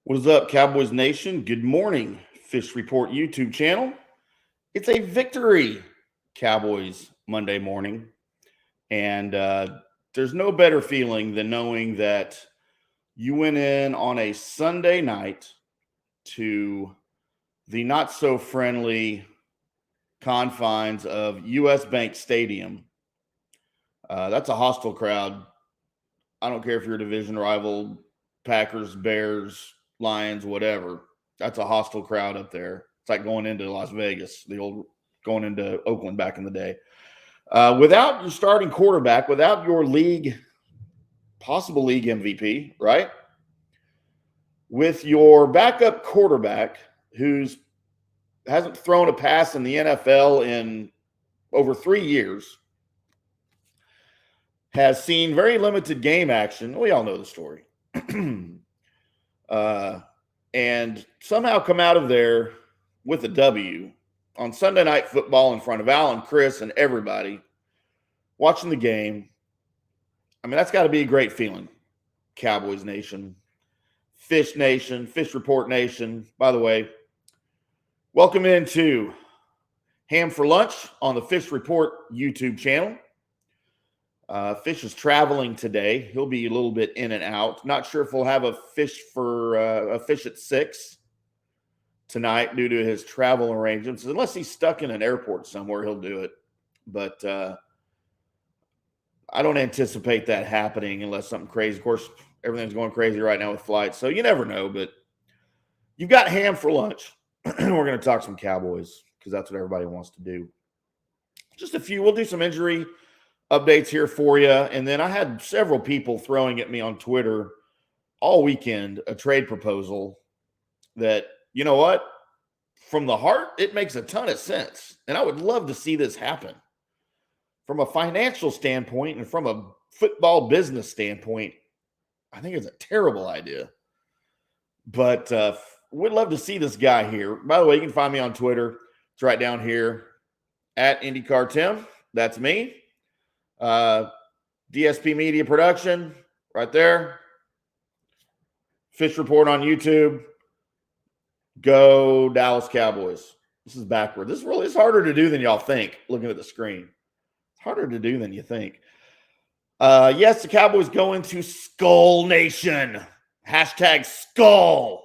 What is up, Cowboys Nation? Good morning, Fish Report YouTube channel. It's a victory, Cowboys Monday morning. And there's no better feeling than knowing that you went in on a Sunday night to the not so friendly confines of US Bank Stadium. That's a hostile crowd. I don't care if you're a division rival, Packers, Bears, Lions, whatever. That's a hostile crowd up there. It's like going into Las Vegas, the old going into Oakland back in the day. Without your starting quarterback, without your possible league MVP, right? With your backup quarterback who's hasn't thrown a pass in the NFL in over 3 years, has seen very limited game action. We all know the story. And somehow come out of there with a W on Sunday Night Football in front of Al and Chris and everybody watching the game. I mean, that's got to be a great feeling, Cowboys Nation, Fish Nation, Fish Report Nation. By the way, welcome into Hamm for Lunch on the Fish Report YouTube channel. Fish is traveling today. He'll be a little bit in and out. Not sure if we'll have a fish at 6 tonight due to his travel arrangements. Unless he's stuck in an airport somewhere, he'll do it. But I don't anticipate that happening unless something crazy. Of course, everything's going crazy right now with flights, so you never know. But you've got Ham for lunch. We're going to talk some Cowboys because that's what everybody wants to do. Just a few. We'll do some injury updates here for you. And then I had several people throwing at me on Twitter all weekend a trade proposal that, you know what, from the heart, it makes a ton of sense. And I would love to see this happen. From a financial standpoint and from a football business standpoint, I think it's a terrible idea. But we'd love to see this guy here. By the way, you can find me on Twitter. It's right down here at IndyCar Tim. That's me. DSP Media Production, right there. Fish Report on YouTube. Go Dallas Cowboys. This is backward. This really is harder to do than y'all think, looking at the screen. It's harder to do than you think. Yes, the Cowboys go into Skull Nation. Hashtag Skull.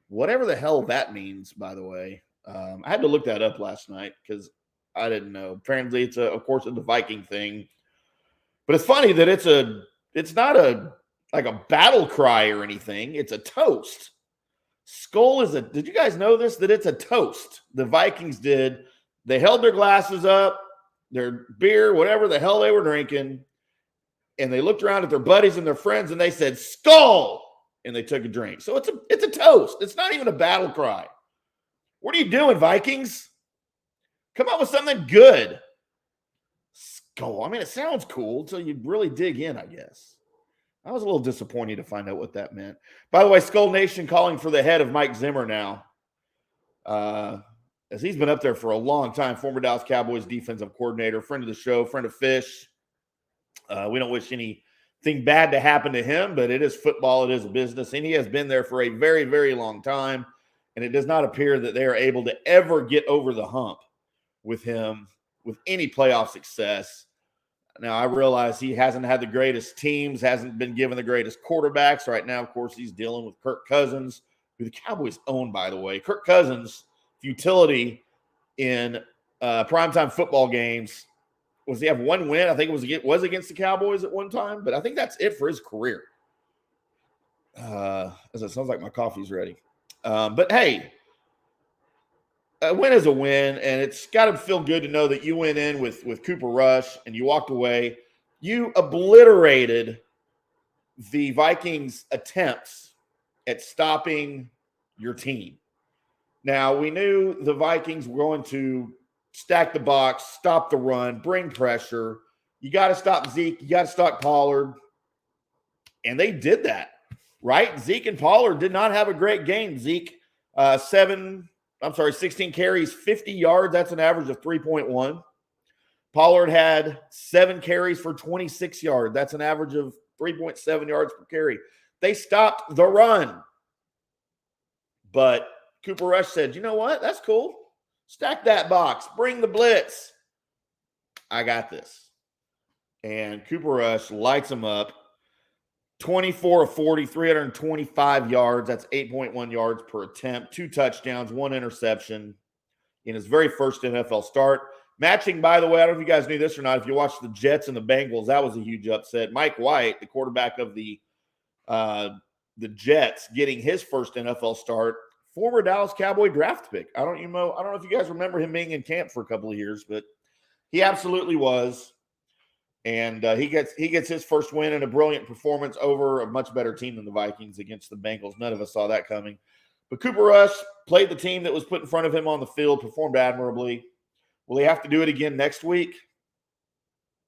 Whatever the hell that means, by the way. I had to look that up last night because I didn't know. Apparently, it's of course, a Viking thing. But it's funny that it's not a battle cry or anything. It's a toast. Skull is did you guys know this? That it's a toast. The Vikings did. They held their glasses up, their beer, whatever the hell they were drinking, and they looked around at their buddies and their friends and they said, "Skull!" And they took a drink. So it's a toast. It's not even a battle cry. What are you doing, Vikings? Come up with something good. Skull. I mean, it sounds cool until you really dig in, I guess. I was a little disappointed to find out what that meant. By the way, Skull Nation calling for the head of Mike Zimmer now. As he's been up there for a long time. Former Dallas Cowboys defensive coordinator, friend of the show, friend of Fish. We don't wish anything bad to happen to him, but it is football. It is a business. And he has been there for a very, very long time. And it does not appear that they are able to ever get over the hump with him with any playoff success. Now, I realize he hasn't had the greatest teams, hasn't been given the greatest quarterbacks. Right now, of course, he's dealing with Kirk Cousins, who the Cowboys own, by the way. Kirk Cousins' futility in primetime football games, was he have one win? I think it was against the Cowboys at one time, but I think that's it for his career. As it sounds like my coffee's ready. But hey, a win is a win, and it's got to feel good to know that you went in with Cooper Rush and you walked away. You obliterated the Vikings' attempts at stopping your team. Now, we knew the Vikings were going to stack the box, stop the run, bring pressure. You got to stop Zeke. You got to stop Pollard. And they did that, right? Zeke and Pollard did not have a great game. Zeke, 16 carries, 50 yards. That's an average of 3.1. Pollard had 7 carries for 26 yards. That's an average of 3.7 yards per carry. They stopped the run. But Cooper Rush said, you know what? That's cool. Stack that box. Bring the blitz. I got this. And Cooper Rush lights him up. 24 of 40, 325 yards. That's 8.1 yards per attempt. 2 touchdowns, 1 interception in his very first NFL start. Matching, by the way, I don't know if you guys knew this or not. If you watched the Jets and the Bengals, that was a huge upset. Mike White, the quarterback of the Jets, getting his first NFL start. Former Dallas Cowboy draft pick. I don't know if you guys remember him being in camp for a couple of years, but he absolutely was. And he gets his first win in a brilliant performance over a much better team than the Vikings against the Bengals. None of us saw that coming. But Cooper Rush played the team that was put in front of him on the field, performed admirably. Will he have to do it again next week?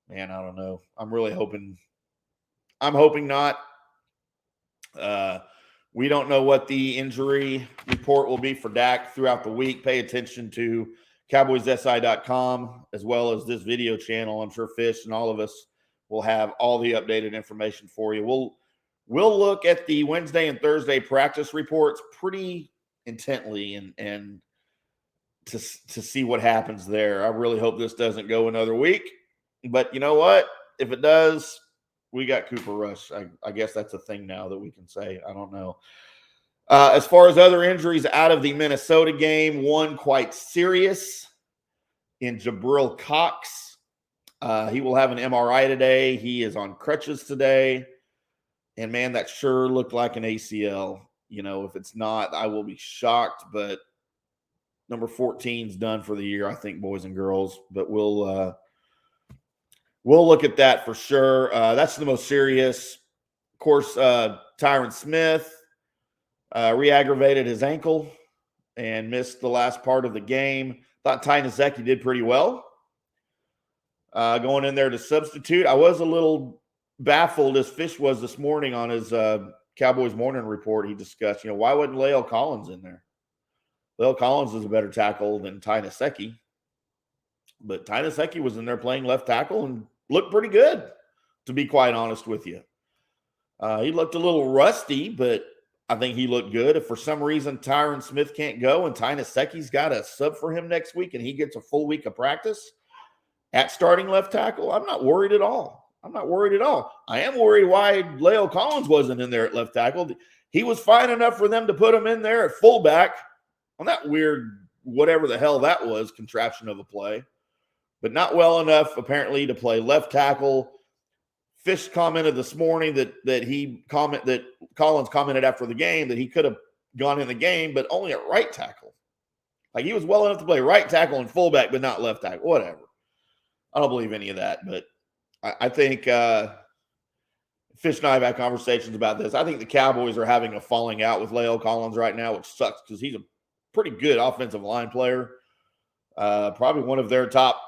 Man, I don't know. I'm really hoping. I'm hoping not. We don't know what the injury report will be for Dak throughout the week. Pay attention to CowboysSI.com as well as this video channel. I'm sure Fish and all of us will have all the updated information for you. We'll look at the Wednesday and Thursday practice reports pretty intently and to see what happens there. I really hope this doesn't go another week. But you know what? If it does, we got Cooper Rush. I guess that's a thing now that we can say. I don't know. As far as other injuries out of the Minnesota game, one quite serious in Jabril Cox. He will have an MRI today. He is on crutches today. And, man, that sure looked like an ACL. You know, if it's not, I will be shocked. But number 14 is done for the year, I think, boys and girls. But we'll look at that for sure. That's the most serious. Of course, Tyron Smith re-aggravated his ankle and missed the last part of the game. Thought Ty Nsekhe did pretty well going in there to substitute. I was a little baffled, as Fish was this morning on his Cowboys morning report. He discussed, why wasn't La'el Collins in there? La'el Collins is a better tackle than Ty Nsekhe. But Ty Nsekhe was in there playing left tackle and looked pretty good, to be quite honest with you. He looked a little rusty, but I think he looked good. If for some reason Tyron Smith can't go and Ty Nsekhe's got a sub for him next week and he gets a full week of practice at starting left tackle, I'm not worried at all. I am worried why La'el Collins wasn't in there at left tackle. He was fine enough for them to put him in there at fullback on that weird, whatever the hell that was, contraption of a play, but not well enough apparently to play left tackle. Fish commented this morning that Collins commented after the game that he could have gone in the game, but only at right tackle. Like, he was well enough to play right tackle and fullback, but not left tackle. Whatever. I don't believe any of that, but I think Fish and I have had conversations about this. I think the Cowboys are having a falling out with La'el Collins right now, which sucks because he's a pretty good offensive line player. Probably one of their top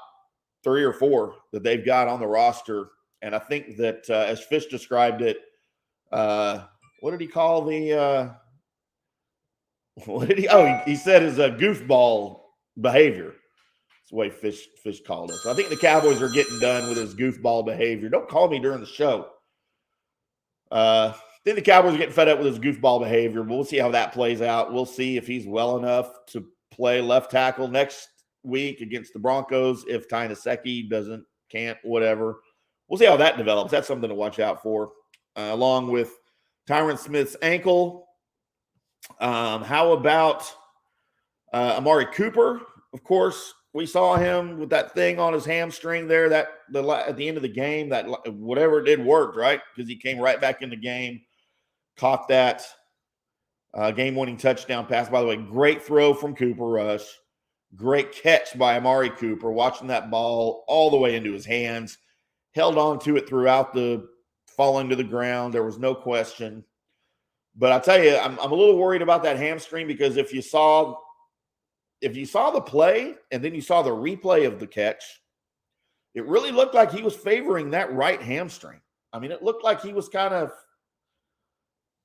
3 or 4 that they've got on the roster. And I think that, as Fish described it, what did he call the he said his goofball behavior. That's the way Fish called it. So I think the Cowboys are getting done with his goofball behavior. Don't call me during the show. I think the Cowboys are getting fed up with his goofball behavior, but we'll see how that plays out. We'll see if he's well enough to play left tackle next week against the Broncos. If Ty Nsekhe can't, whatever. We'll see how that develops. That's something to watch out for, along with Tyron Smith's ankle. How about Amari Cooper? Of course, we saw him with that thing on his hamstring there at the end of the game. That whatever it did worked, right? Because he came right back in the game, caught that game-winning touchdown pass. By the way, great throw from Cooper Rush. Great catch by Amari Cooper, watching that ball all the way into his hands. Held on to it throughout the falling to the ground. There was no question. But I tell you, I'm a little worried about that hamstring because if you saw the play and then you saw the replay of the catch, it really looked like he was favoring that right hamstring. I mean, it looked like he was kind of,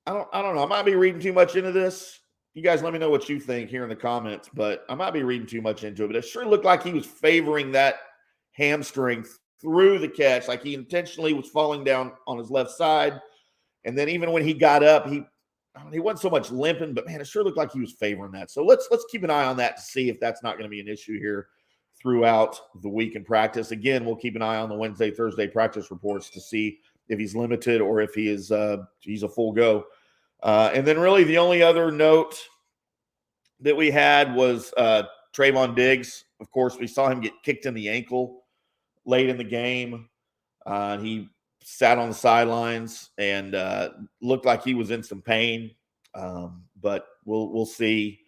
I don't know. I might be reading too much into this. You guys let me know what you think here in the comments, but I might be reading too much into it. But it sure looked like he was favoring that hamstring through the catch, like he intentionally was falling down on his left side. And then even when he got up, he wasn't so much limping, but man, it sure looked like he was favoring that. So let's keep an eye on that to see if that's not going to be an issue here throughout the week in practice. Again, we'll keep an eye on the Wednesday, Thursday practice reports to see if he's limited or if he is he's a full go. And then really the only other note that we had was Trayvon Diggs. Of course, we saw him get kicked in the ankle late in the game. He sat on the sidelines and looked like he was in some pain. But we'll see.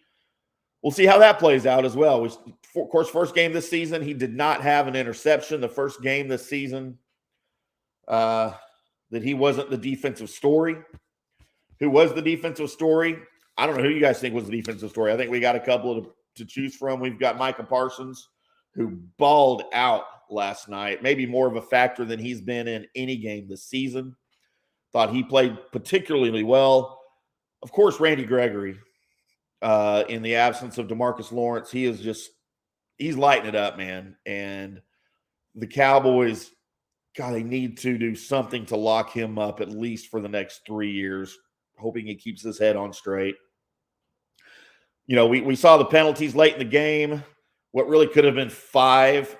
We'll see how that plays out as well. Of course, first game this season, he did not have an interception. The first game this season that he wasn't the defensive story. Who was the defensive story? I don't know who you guys think was the defensive story. I think we got a couple to choose from. We've got Micah Parsons, who balled out last night, maybe more of a factor than he's been in any game this season. Thought he played particularly well. Of course, Randy Gregory, in the absence of DeMarcus Lawrence, he's lighting it up, man. And the Cowboys, God, they need to do something to lock him up at least for the next 3 years, hoping he keeps his head on straight. You know, we saw the penalties late in the game. What really could have been 5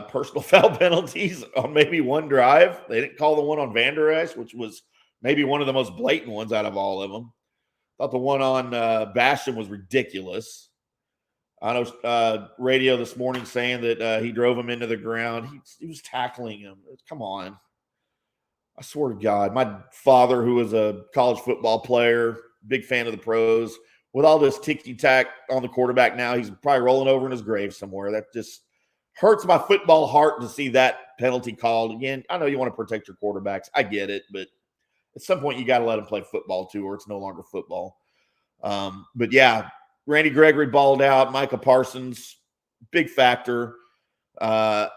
personal foul penalties on maybe one drive. They didn't call the one on Vander Esch, which was maybe one of the most blatant ones out of all of them. Thought the one on Basham was ridiculous. I know radio this morning saying that he drove him into the ground. He was tackling him. Come on. I swear to God, my father, who was a college football player, big fan of the pros, with all this ticky-tack on the quarterback now, he's probably rolling over in his grave somewhere. That just hurts my football heart to see that penalty called. Again, I know you want to protect your quarterbacks. I get it, but at some point you got to let them play football too, or it's no longer football. But yeah, Randy Gregory balled out. Micah Parsons, big factor. And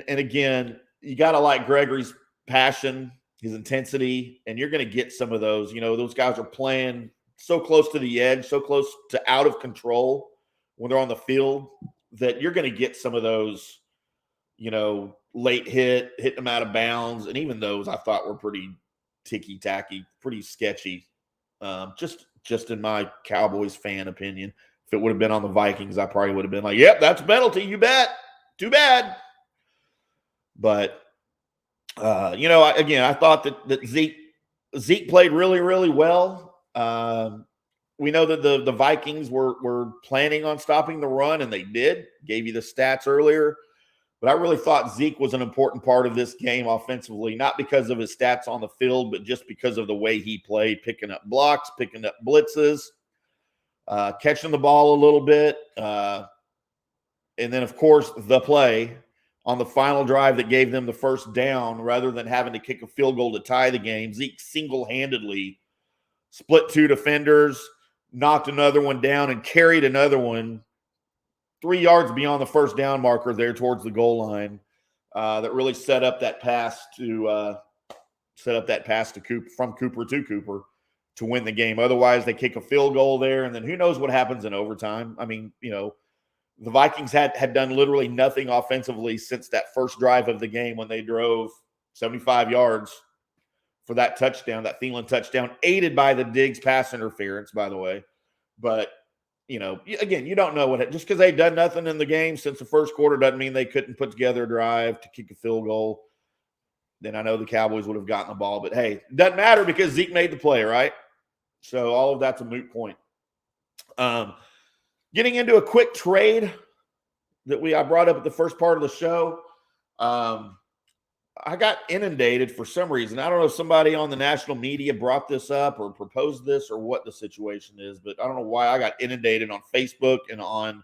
again, you got to like Gregory's passion, his intensity, and you're going to get some of those. You know, those guys are playing so close to the edge, so close to out of control when they're on the field that you're going to get some of those, you know, late hitting them out of bounds. And even those I thought were pretty ticky-tacky, pretty sketchy. Just in my Cowboys fan opinion. If it would have been on the Vikings, I probably would have been like, yep, that's a penalty, you bet. Too bad. But, you know, again, I thought that Zeke played really, really well. We know that the Vikings were planning on stopping the run, and they did. Gave you the stats earlier. But I really thought Zeke was an important part of this game offensively, not because of his stats on the field, but just because of the way he played, picking up blocks, picking up blitzes, catching the ball a little bit. And then, of course, the play on the final drive that gave them the first down, rather than having to kick a field goal to tie the game, Zeke single-handedly split 2 defenders, knocked another one down, and carried another one 3 yards beyond the first down marker there towards the goal line. That really set up that pass to Cooper, from Cooper to Cooper, to win the game. Otherwise, they kick a field goal there, and then who knows what happens in overtime. I mean, you know, the Vikings had done literally nothing offensively since that first drive of the game when they drove 75 yards for that touchdown, that Thielen touchdown, aided by the Diggs pass interference, by the way. But, you know, again, you don't know what – just because they've done nothing in the game since the first quarter doesn't mean they couldn't put together a drive to kick a field goal. Then I know the Cowboys would have gotten the ball. But, hey, it doesn't matter because Zeke made the play, right? So all of that's a moot point. Getting into a quick trade that I brought up at the first part of the show. I got inundated for some reason. I don't know if somebody on the national media brought this up or proposed this or what the situation is, but I don't know why I got inundated on Facebook and on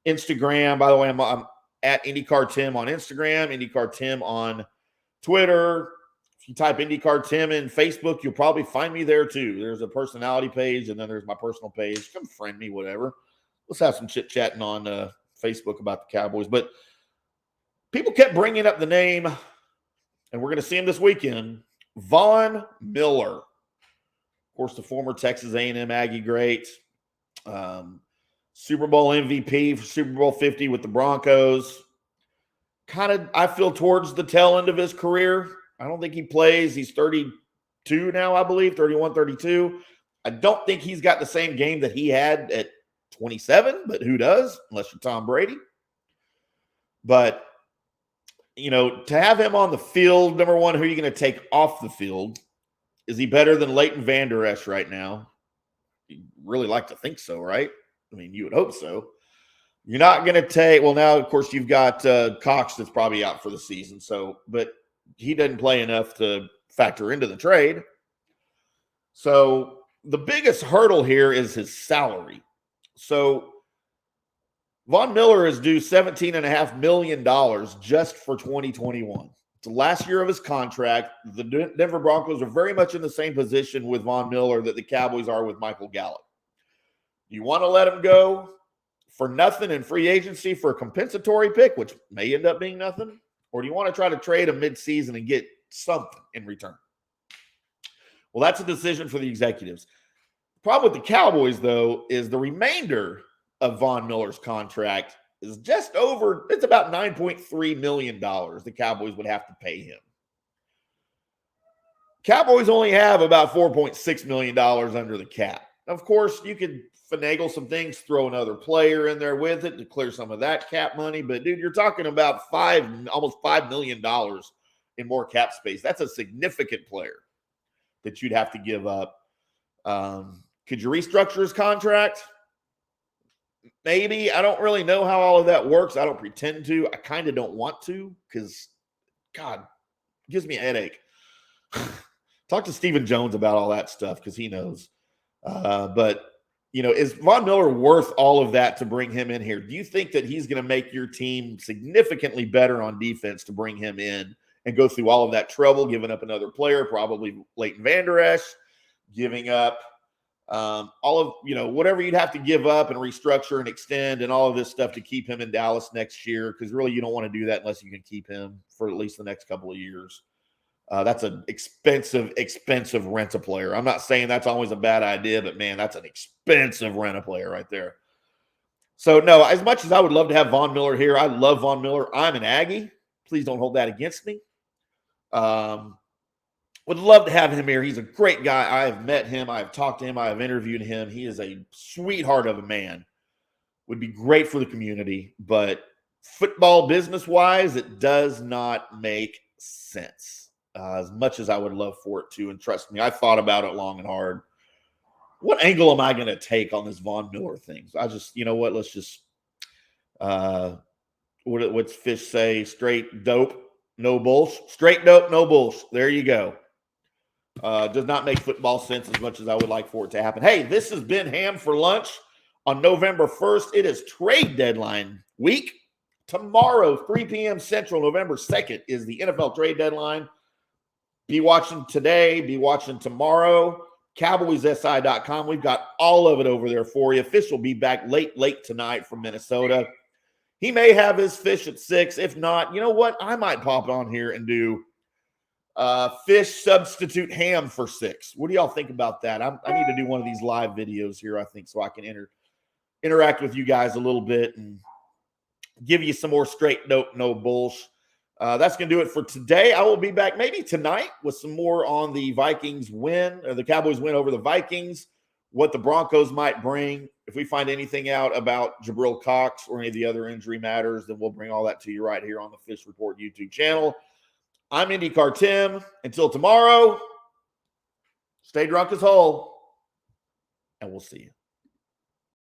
Instagram. By the way, I'm at IndyCar Tim on Instagram, IndyCar Tim on Twitter. If you type IndyCar Tim in Facebook, you'll probably find me there too. There's a personality page, and then there's my personal page. Come friend me, whatever. Let's have some chit-chatting on Facebook about the Cowboys. But people kept bringing up the name, and we're going to see him this weekend, Von Miller. Of course, the former Texas A&M Aggie great. Super Bowl MVP for Super Bowl 50 with the Broncos. Kind of, I feel, towards the tail end of his career. I don't think he plays. He's 32 now, I believe, 31, 32. I don't think he's got the same game that he had at 27, but who does, unless you're Tom Brady. But, to have him on the field, number one, who are you going to take off the field? Is he better than Leighton Vander Esch right now? You'd really like to think so, right? I mean, you would hope so. You're not going to take – well, now, of course, you've got Cox that's probably out for the season. But he doesn't play enough to factor into the trade. So the biggest hurdle here is his salary. So Von Miller is due $17.5 million just for 2021. It's the last year of his contract. The Denver Broncos are very much in the same position with Von Miller that the Cowboys are with Michael Gallup. You want to let him go for nothing in free agency for a compensatory pick, which may end up being nothing? Or do you want to try to trade him midseason and get something in return? Well, that's a decision for the executives. The problem with the Cowboys, though, is the remainder of Von Miller's contract is just over, it's about $9.3 million the Cowboys would have to pay him. Cowboys only have about $4.6 million under the cap. Of course, you could finagle some things, throw another player in there with it to clear some of that cap money. But, dude, you're talking about almost $5 million in more cap space. That's a significant player that you'd have to give up. Could you restructure his contract? Maybe. I don't really know how all of that works. I don't pretend to. I kind of don't want to because, God, it gives me a headache. Talk to Stephen Jones about all that stuff because he knows. But, is Von Miller worth all of that to bring him in here? Do you think that he's going to make your team significantly better on defense to bring him in and go through all of that trouble, giving up another player, probably Leighton Vander Esch, giving up all of, whatever you'd have to give up and restructure and extend and all of this stuff to keep him in Dallas next year? Because really you don't want to do that unless you can keep him for at least the next couple of years. That's an expensive rent-a-player. I'm not saying that's always a bad idea, but, man, that's an expensive rent-a-player right there. So, no, as much as I would love to have Von Miller here, I love Von Miller. I'm an Aggie. Please don't hold that against me. Would love to have him here. He's a great guy. I have met him. I have talked to him. I have interviewed him. He is a sweetheart of a man. Would be great for the community. But football business-wise, it does not make sense. As much as I would love for it to. And trust me, I thought about it long and hard. What angle am I going to take on this Von Miller thing? So I just, let's just, what's Fish say? Straight dope, no BULLSH. Straight dope, no BULLSH. There you go. Does not make football sense as much as I would like for it to happen. Hey, this has been Hamm for Lunch on November 1st. It is trade deadline week. Tomorrow, 3 p.m. Central, November 2nd, is the NFL trade deadline. Be watching today. Be watching tomorrow. CowboysSI.com. We've got all of it over there for you. Fish will be back late tonight from Minnesota. He may have his Fish at 6. If not, you know what? I might pop on here and do Fish substitute Hamm for 6. What do y'all think about that? I need to do one of these live videos here, I think, so I can interact with you guys a little bit and give you some more straight dope, no BULLSH. That's going to do it for today. I will be back maybe tonight with some more on the Vikings win, or the Cowboys win over the Vikings, what the Broncos might bring. If we find anything out about Jabril Cox or any of the other injury matters, then we'll bring all that to you right here on the Fish Report YouTube channel. I'm IndyCar Tim. Until tomorrow, stay drunk as whole, and we'll see you.